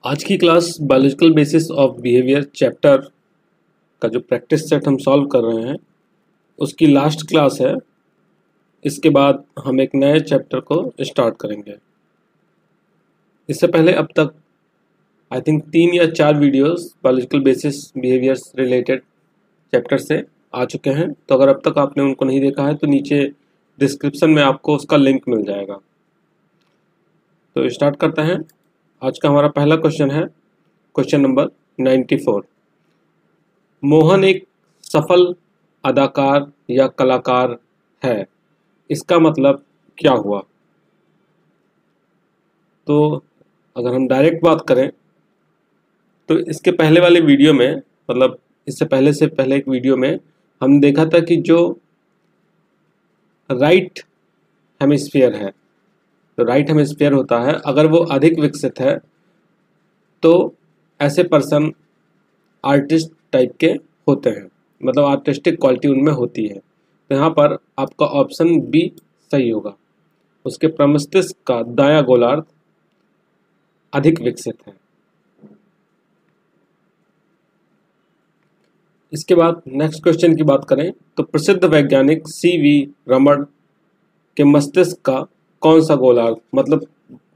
आज की class biological basis of behaviour chapter का जो प्रैक्टिस सेट हम सॉल्व कर रहे हैं उसकी लास्ट क्लास है। इसके बाद हम एक नए चैप्टर को स्टार्ट करेंगे। इससे पहले अब तक आई थिंक 3 या 4 videos biological basis behaviours related chapter से आ चुके हैं। तो अगर अब तक आपने उनको नहीं देखा है तो नीचे डिस्क्रिप्शन में आपको उसका लिंक मिल जाएगा। तो स्टार्ट करते हैं। आज का हमारा पहला क्वेश्चन है क्वेश्चन नंबर 94। मोहन एक सफल अदाकार या कलाकार है, इसका मतलब क्या हुआ? तो अगर हम डायरेक्ट बात करें तो इसके पहले वाले वीडियो में, मतलब इससे पहले एक वीडियो में हमने देखा था कि जो राइट हेमिस्फीयर है, तो राइट हेमिस्फीयर होता है, अगर वो अधिक विकसित है तो ऐसे पर्सन आर्टिस्ट टाइप के होते हैं, मतलब आर्टिस्टिक क्वालिटी उनमें होती है। तो यहाँ पर आपका ऑप्शन बी सही होगा। उसके प्रमस्तिष्क का दायां गोलार्ध अधिक विकसित है। इसके बाद नेक्स्ट क्वेश्चन की बात करें तो प्रसिद्ध वैज्ञानिक सीवी रमन के मस्तिष्क का कौन सा गोलार्ध, मतलब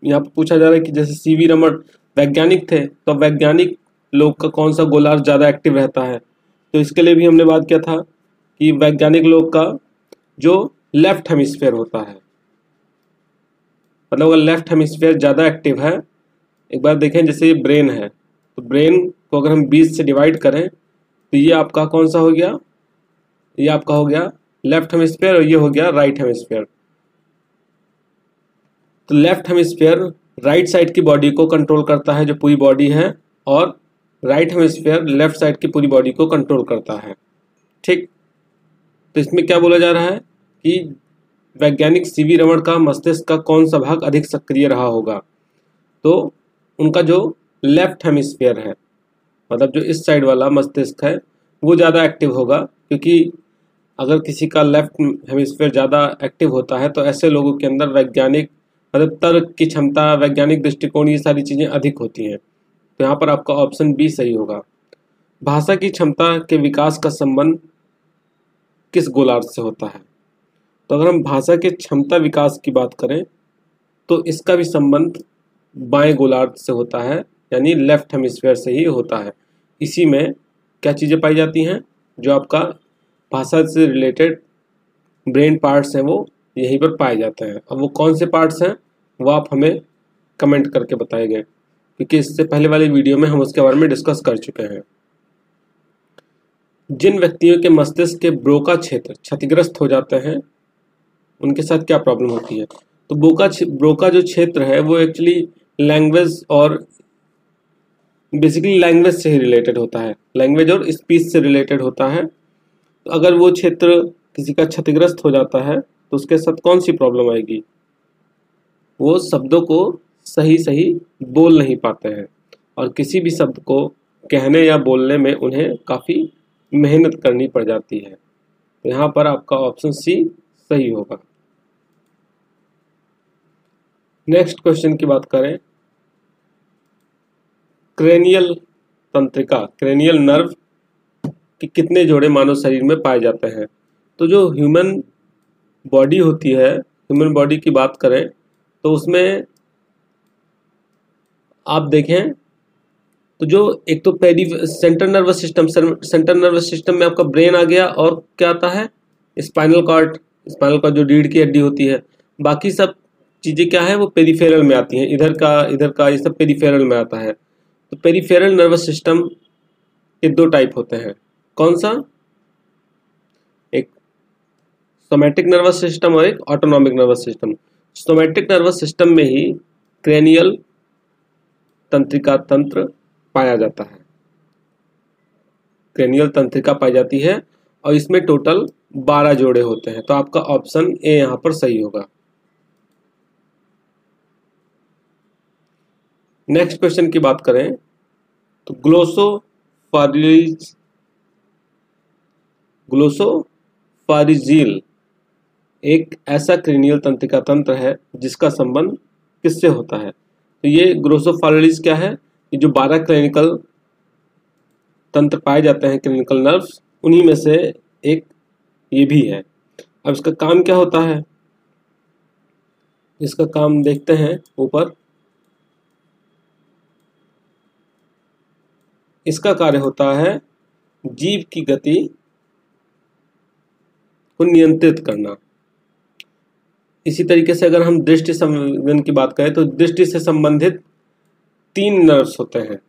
यहाँ पर पूछा जा रहा है कि जैसे सीवी रमन वैज्ञानिक थे तो वैज्ञानिक लोग का कौन सा गोलार्ध ज़्यादा एक्टिव रहता है। तो इसके लिए भी हमने बात किया था कि वैज्ञानिक लोग का जो लेफ्ट हेमिस्फीयर होता है, मतलब अगर लेफ्ट हेमिस्फीयर ज़्यादा एक्टिव है, एक बार देखें जैसे ये ब्रेन है तो ब्रेन को अगर हम 20 से डिवाइड करें तो ये आपका कौन सा हो गया, ये आपका हो गया लेफ्ट हेमिस्फीयर और ये हो गया राइट हेमिस्फीयर। तो लेफ्ट हेमिस्फीयर राइट साइड की बॉडी को कंट्रोल करता है, जो पूरी बॉडी है, और राइट हेमिस्फीयर लेफ्ट साइड की पूरी बॉडी को कंट्रोल करता है। ठीक, तो इसमें क्या बोला जा रहा है कि वैज्ञानिक सीवी रमन का मस्तिष्क का कौन सा भाग अधिक सक्रिय रहा होगा? तो उनका जो लेफ्ट हेमिस्फीयर है, मतलब जो इस साइड वाला मस्तिष्क है, वो ज़्यादा एक्टिव होगा, क्योंकि अगर किसी का लेफ्ट हेमिस्फीयर ज़्यादा एक्टिव होता है तो ऐसे लोगों के अंदर वैज्ञानिक, मतलब तर्क की क्षमता, वैज्ञानिक दृष्टिकोण, ये सारी चीज़ें अधिक होती हैं। तो यहाँ पर आपका ऑप्शन बी सही होगा। भाषा की क्षमता के विकास का संबंध किस गोलार्ध से होता है? तो अगर हम भाषा के क्षमता विकास की बात करें तो इसका भी संबंध बाएं गोलार्ध से होता है, यानी लेफ्ट हेमिस्फीयर से ही होता है। इसी में क्या चीज़ें पाई जाती हैं, जो आपका भाषा से रिलेटेड ब्रेन पार्ट्स हैं वो यहीं पर पाए जाते हैं। अब वो कौन से पार्ट्स हैं वो आप हमें कमेंट करके बताएंगे, क्योंकि इससे पहले वाले वीडियो में हम उसके बारे में डिस्कस कर चुके हैं। जिन व्यक्तियों के मस्तिष्क के ब्रोका क्षेत्र क्षतिग्रस्त हो जाते हैं उनके साथ क्या प्रॉब्लम होती है? तो ब्रोका जो क्षेत्र है वो एक्चुअली लैंग्वेज और बेसिकली लैंग्वेज से ही रिलेटेड होता है, लैंग्वेज और स्पीच से रिलेटेड होता है। तो अगर वो क्षेत्र किसी का क्षतिग्रस्त हो जाता है तो उसके साथ कौन सी प्रॉब्लम आएगी? वो शब्दों को सही सही बोल नहीं पाते हैं, और किसी भी शब्द को कहने या बोलने में उन्हें काफ़ी मेहनत करनी पड़ जाती है। तो यहाँ पर आपका ऑप्शन सी सही होगा। नेक्स्ट क्वेश्चन की बात करें, क्रेनियल तंत्रिका, क्रेनियल नर्व के कितने जोड़े मानव शरीर में पाए जाते हैं? तो जो ह्यूमन बॉडी होती है, ह्यूमन बॉडी की बात करें तो उसमें आप देखें तो जो एक तो सेंट्रल नर्वस सिस्टम में आपका ब्रेन आ गया, और क्या आता है स्पाइनल कॉर्ड जो रीढ़ की हड्डी होती है। बाकी सब चीज़ें क्या है वो पेरिफेरल में आती हैं, इधर का ये सब पेरिफेरल में आता है। तो पेरिफेरल नर्वस सिस्टम के 2 टाइप होते हैं। कौन सा? एक सोमैटिक नर्वस सिस्टम और एक autonomic nervous system. Somatic nervous system में ही क्रेनियल तंत्रिका तंत्र पाया जाता है, क्रेनियल तंत्रिका पाई जाती है, और इसमें टोटल 12 जोड़े होते हैं। तो आपका ऑप्शन ए यहाँ पर सही होगा। नेक्स्ट क्वेश्चन की बात करें तो ग्लोसोफारिंजियल एक ऐसा क्रेनियल तंत्रिका तंत्र है जिसका संबंध किससे होता है? तो ये ग्लोसोफारिंजियल क्या है? ये जो 12 क्लिनिकल तंत्र पाए जाते हैं, क्लिनिकल नर्व्स, उन्हीं में से एक ये भी है। अब इसका काम क्या होता है, इसका काम देखते हैं ऊपर। इसका कार्य होता है जीव की गति को नियंत्रित करना। इसी तरीके से अगर हम दृष्टि संवेदन की बात करें तो दृष्टि से संबंधित 3 नर्व्स होते हैं।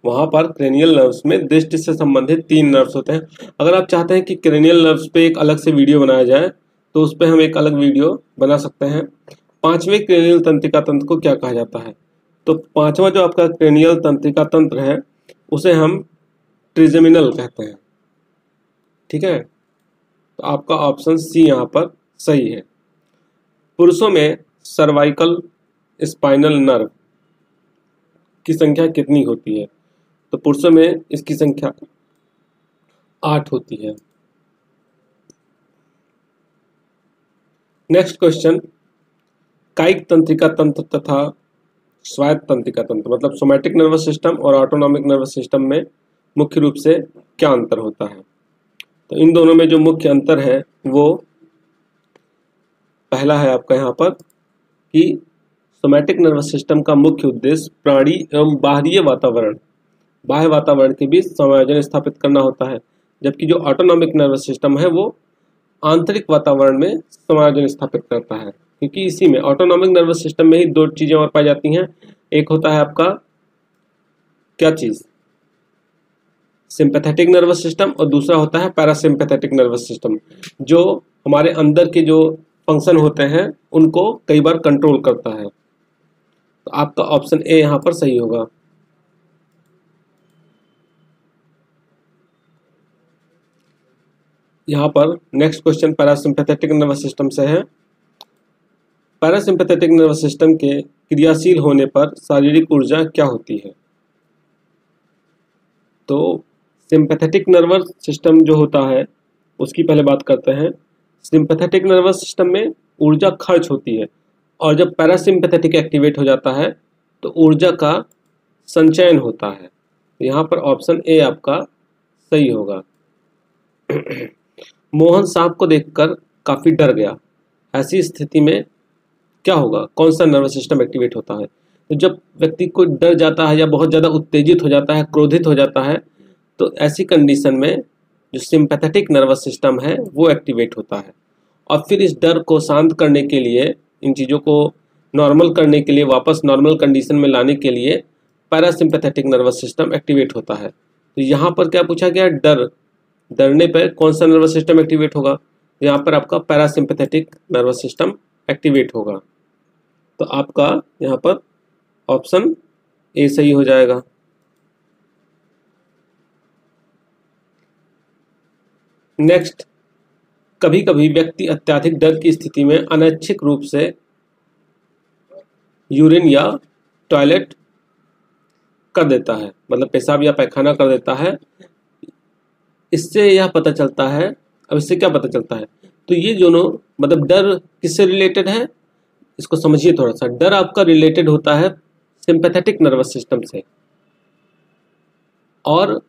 वहां पर क्रेनियल नर्व्स में दृष्टि से संबंधित 3 नर्व्स होते हैं। अगर आप चाहते हैं कि क्रेनियल नर्व्स पे एक अलग से वीडियो बनाया जाए तो उस पर हम एक अलग वीडियो बना सकते हैं। 5वें क्रेनियल तंत्रिका तंत्र को क्या कहा जाता है, तो 5वां जो आपका क्रेनियल तंत्रिका तंत्र है उसे हम ट्रिजेमिनल कहते हैं। ठीक है, तो आपका ऑप्शन सी यहाँ पर सही है। पुरुषों में सर्वाइकल स्पाइनल नर्व की संख्या कितनी होती है, तो पुरुषों में इसकी संख्या 8 होती है। नेक्स्ट क्वेश्चन, कायिक तंत्रिका तंत्र तथा स्वायत्त तंत्रिका तंत्र, मतलब सोमैटिक नर्वस सिस्टम और ऑटोनॉमिक नर्वस सिस्टम में मुख्य रूप से क्या अंतर होता है। तो इन दोनों में जो मुख्य अंतर है वो पहला है आपका यहाँ पर कि सोमैटिक नर्वस सिस्टम का मुख्य उद्देश्य प्राणी एवं बाहरी वातावरण, बाह्य वातावरण के बीच समायोजन स्थापित करना होता है, जबकि जो ऑटोनॉमिक नर्वस सिस्टम है वो आंतरिक वातावरण में समायोजन स्थापित करता है। क्योंकि इसी में ऑटोनॉमिक नर्वस सिस्टम में ही 2 चीजें और पाई जाती हैं। एक होता है आपका क्या चीज, सिंपैथेटिक नर्वस सिस्टम, और दूसरा होता है पैरासिम्पैथेटिक नर्वस सिस्टम, जो हमारे अंदर के जो फंक्शन होते हैं उनको कई बार कंट्रोल करता है। तो आपका ऑप्शन ए यहाँ पर सही होगा। यहाँ पर next question parasympathetic nervous system से है। पैरासिम्पैथेटिक नर्वस सिस्टम के क्रियाशील होने पर शारीरिक ऊर्जा क्या होती है, तो सिंपैथेटिक नर्वस सिस्टम जो होता है उसकी पहले बात करते हैं। सिंपैथेटिक नर्वस सिस्टम में ऊर्जा खर्च होती है, और जब पैरासिम्पैथेटिक एक्टिवेट हो जाता है तो ऊर्जा का संचयन होता है। यहाँ पर ऑप्शन ए आपका सही होगा। मोहन सांप को देखकर काफी डर गया, ऐसी स्थिति में क्या होगा, कौन सा नर्वस सिस्टम एक्टिवेट होता है। तो जब व्यक्ति को डर जाता है या बहुत ज़्यादा उत्तेजित हो जाता है, क्रोधित हो जाता है, तो ऐसी कंडीशन में जो सिंपैथेटिक नर्वस सिस्टम है वो एक्टिवेट होता है, और फिर इस डर को शांत करने के लिए, इन चीज़ों को नॉर्मल करने के लिए, वापस नॉर्मल कंडीशन में लाने के लिए पैरासिम्पैथेटिक नर्वस सिस्टम एक्टिवेट होता है। तो यहाँ पर क्या पूछा गया, डरने पर कौन सा नर्वस सिस्टम एक्टिवेट होगा, यहाँ पर आपका पैरासिम्पैथेटिक नर्वस सिस्टम एक्टिवेट होगा। तो आपका यहाँ पर ऑप्शन ए सही हो जाएगा। नेक्स्ट, कभी कभी व्यक्ति अत्यधिक डर की स्थिति में अनैच्छिक रूप से यूरिन या टॉयलेट कर देता है, मतलब पेशाब या पैखाना कर देता है। इससे यह पता चलता है, अब इससे क्या पता चलता है, तो ये दोनों मतलब डर किससे रिलेटेड है, इसको समझिए थोड़ा सा। डर आपका रिलेटेड होता है सिंपैथेटिक नर्वस सिस्टम से, और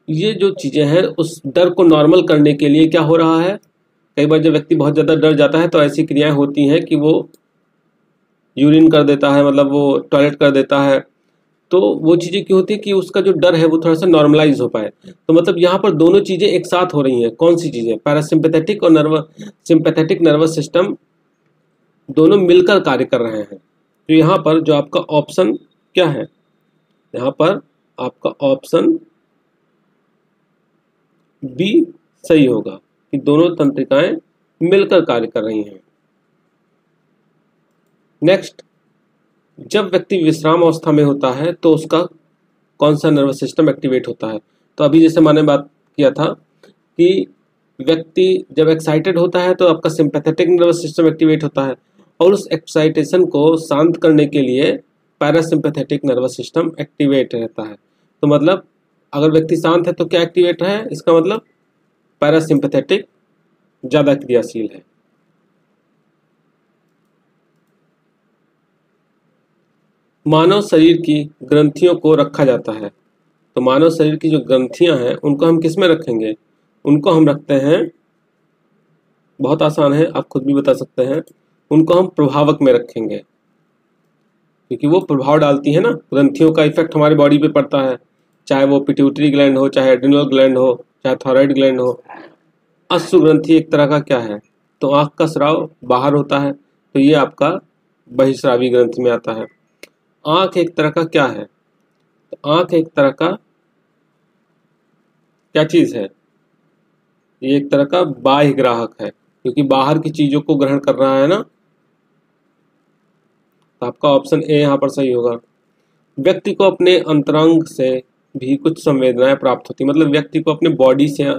ये जो चीजें हैं उस डर को नॉर्मल करने के लिए क्या हो रहा है, कई बार जब व्यक्ति बहुत ज़्यादा डर जाता है तो ऐसी क्रियाएं होती हैं कि वो यूरिन कर देता है, मतलब वो टॉयलेट कर देता है। तो वो चीज़ें क्यों होती है कि उसका जो डर है वो थोड़ा सा नॉर्मलाइज हो पाए। तो मतलब यहाँ पर दोनों चीज़ें एक साथ हो रही हैं। कौन सी चीज़ें, पैरासिम्पैथेटिक और सिंपैथेटिक नर्वस सिस्टम दोनों मिलकर कार्य कर रहे हैं। तो यहाँ पर जो आपका ऑप्शन क्या है, यहाँ पर आपका ऑप्शन बी सही होगा कि दोनों तंत्रिकाएं मिलकर कार्य कर रही हैं। नेक्स्ट, जब व्यक्ति विश्राम अवस्था में होता है तो उसका कौन सा नर्वस सिस्टम एक्टिवेट होता है। तो अभी जैसे मैंने बात किया था कि व्यक्ति जब एक्साइटेड होता है तो आपका सिंपैथेटिक नर्वस सिस्टम एक्टिवेट होता है, और उस एक्साइटेशन को शांत करने के लिए पैरासिम्पैथेटिक नर्वस सिस्टम एक्टिवेट रहता है। तो मतलब अगर व्यक्ति शांत है तो क्या एक्टिवेट है, इसका मतलब पैरासिम्पैथेटिक ज़्यादा क्रियाशील है। मानव शरीर की ग्रंथियों को रखा जाता है। तो मानव शरीर की जो ग्रंथियां हैं उनको हम किस में रखेंगे? उनको हम रखते हैं, बहुत आसान है, आप खुद भी बता सकते हैं, उनको हम प्रभावक में रखेंगे, क्योंकि वो प्रभाव डालती है ना, ग्रंथियों का इफेक्ट हमारी बॉडी पे पड़ता है, चाहे वो पिट्यूटरी ग्लैंड हो, चाहे एड्रिनल ग्लैंड हो, चाहे थायराइड ग्लैंड हो। अश्रु ग्रंथि एक तरह का क्या है? तो आंख का स्राव बाहर होता है, तो ये आपका बहिस्रावी ग्रंथि में आता है। आंख एक तरह का क्या है? तो आंख एक तरह का क्या चीज है? ये एक तरह का बाह्य ग्राहक है, क्योंकि बाहर की चीजों को ग्रहण कर रहा है ना। तो आपका ऑप्शन ए यहाँ पर सही होगा। व्यक्ति को अपने अंतरंग से भी कुछ संवेदनाएं प्राप्त होती, मतलब व्यक्ति को अपने बॉडी से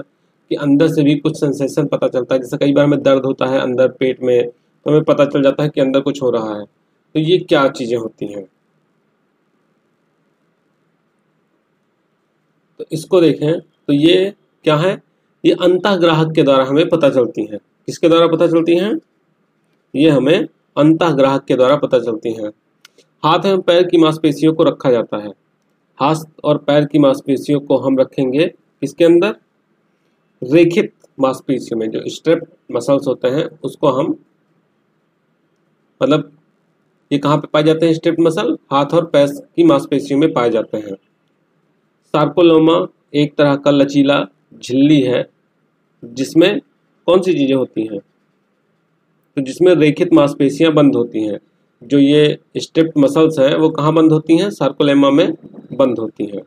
के अंदर से भी कुछ सेंसेशन पता चलता है। जैसे कई बार हमें दर्द होता है अंदर पेट में, तो हमें पता चल जाता है कि अंदर कुछ हो रहा है। तो ये क्या चीजें होती हैं? तो इसको देखें तो ये क्या है? ये अंतःग्राहक के द्वारा हमें पता चलती हैं। किसके द्वारा पता चलती हैं? ये हमें अंतःग्राहक के द्वारा पता चलती हैं। हाथ एवं पैर की मांसपेशियों को रखा जाता है। हाथ और पैर की मांसपेशियों को हम रखेंगे किसके अंदर? रेखित मांसपेशियों में। जो स्ट्रेप मसल्स होते हैं उसको हम, मतलब ये कहाँ पे पाए जाते हैं? स्ट्रेप मसल हाथ और पैर की मांसपेशियों में पाए जाते हैं। सार्कोलोमा एक तरह का लचीला झिल्ली है, जिसमें कौन सी चीजें होती हैं? तो जिसमें रेखित मांसपेशियां बंद होती हैं। जो ये स्ट्रेप्ड मसल्स हैं वो कहाँ बंद होती हैं? सार्कोलेमा में बंद होती हैं।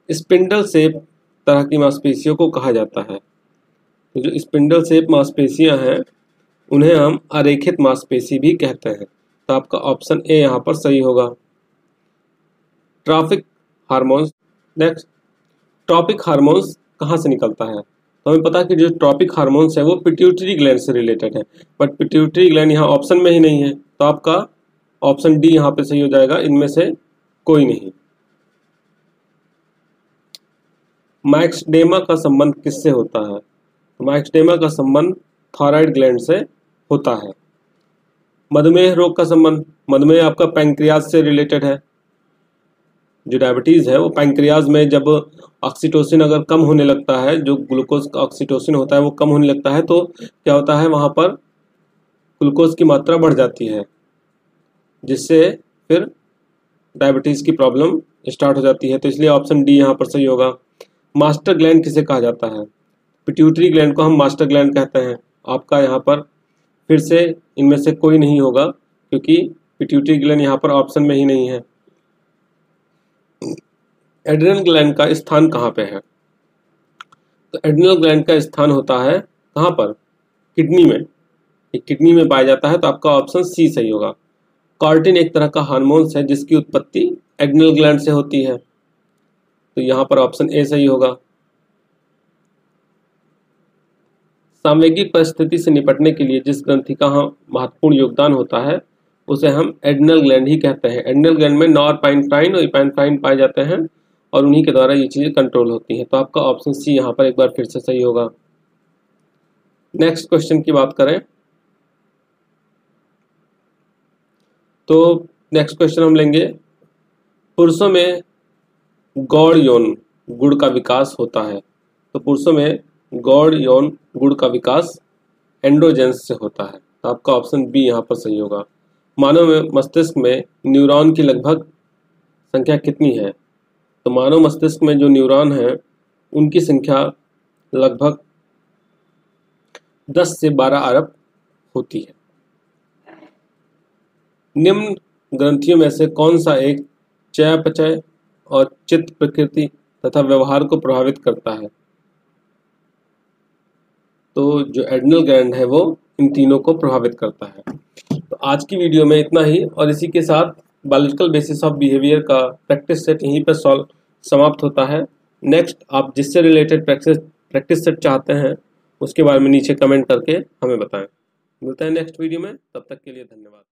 स्पिंडल शेप तरह की मांसपेशियों को कहा जाता है। तो जो स्पिंडल शेप मांसपेशियां हैं उन्हें हम अरेखित मांसपेशी भी कहते हैं। तो आपका ऑप्शन ए यहाँ पर सही होगा। Tropic hormones. Next, tropic hormones कहाँ से निकलता है? तो हमें पता है कि जो ट्रॉपिक हार्मोन्स है वो पिट्यूटरी ग्लैंड से रिलेटेड है, बट पिट्यूटरी ग्लैंड यहाँ ऑप्शन में ही नहीं है। तो आपका ऑप्शन डी यहाँ पे सही हो जाएगा, इनमें से कोई नहीं। माइक्सडेमा का संबंध किससे होता है? तो माइक्सडेमा का संबंध थायराइड ग्लैंड से होता है। मधुमेह रोग का संबंध, मधुमेह आपका पैंक्रियाज से रिलेटेड है। जो डायबिटीज है वो पैंक्रियाज में जब ऑक्सीटोसिन अगर कम होने लगता है, जो ग्लूकोज का ऑक्सीटोसिन होता है वो कम होने लगता है, तो क्या होता है? वहां पर ग्लूकोज की मात्रा बढ़ जाती है, जिससे फिर डायबिटीज की प्रॉब्लम स्टार्ट हो जाती है। तो इसलिए ऑप्शन डी यहाँ पर सही होगा। मास्टर ग्लैंड किसे कहा जाता है? पिट्यूटरी ग्लैंड को हम मास्टर ग्लैंड कहते हैं। आपका यहाँ पर फिर से इनमें से कोई नहीं होगा, क्योंकि पिट्यूटरी ग्लैंड यहाँ पर ऑप्शन में ही नहीं है। एड्रिनल ग्लैंड का स्थान कहाँ पे है? तो एड्रिनल ग्लैंड का स्थान होता है कहाँ पर? किडनी में। ये किडनी में पाया जाता है, तो आपका ऑप्शन सी सही होगा। कॉर्टिन एक तरह का हार्मोन्स है जिसकी उत्पत्ति एड्रिनल ग्लैंड से होती है, तो यहाँ पर ऑप्शन ए सही होगा। सामवेगिक परिस्थिति से निपटने के लिए जिस ग्रंथि का महत्वपूर्ण योगदान होता है उसे हम एड्रिनल ग्लैंड ही कहते हैं। एड्रिनल ग्लैंड में नॉरपेनेफ्राइन और इपेनेफ्राइन पाए जाते हैं और उन्हीं के द्वारा ये चीजें कंट्रोल होती हैं। तो आपका ऑप्शन सी यहाँ पर एक बार फिर से सही होगा। नेक्स्ट क्वेश्चन की बात करें तो नेक्स्ट क्वेश्चन हम लेंगे, पुरुषों में गौड़ यौन गुण का विकास होता है। तो पुरुषों में गौड़ यौन गुण का विकास एंड्रोजेंस से होता है। तो आपका ऑप्शन बी यहाँ पर सही होगा। मानव मस्तिष्क में न्यूरॉन की लगभग संख्या कितनी है? तो मानव मस्तिष्क में जो न्यूरॉन है उनकी संख्या लगभग 10 से 12 अरब होती है। निम्न ग्रंथियों में से कौन सा एक चयापचय और चित्त प्रकृति तथा व्यवहार को प्रभावित करता है? तो जो एड्रिनल ग्लैंड है वो इन तीनों को प्रभावित करता है। तो आज की वीडियो में इतना ही, और इसी के साथ बायोलॉजिकल बेसिस ऑफ बिहेवियर का प्रैक्टिस सेट यहीं पर समाप्त होता है। नेक्स्ट आप जिससे रिलेटेड प्रैक्टिस सेट चाहते हैं उसके बारे में नीचे कमेंट करके हमें बताएं। मिलते हैं नेक्स्ट वीडियो में, तब तक के लिए धन्यवाद।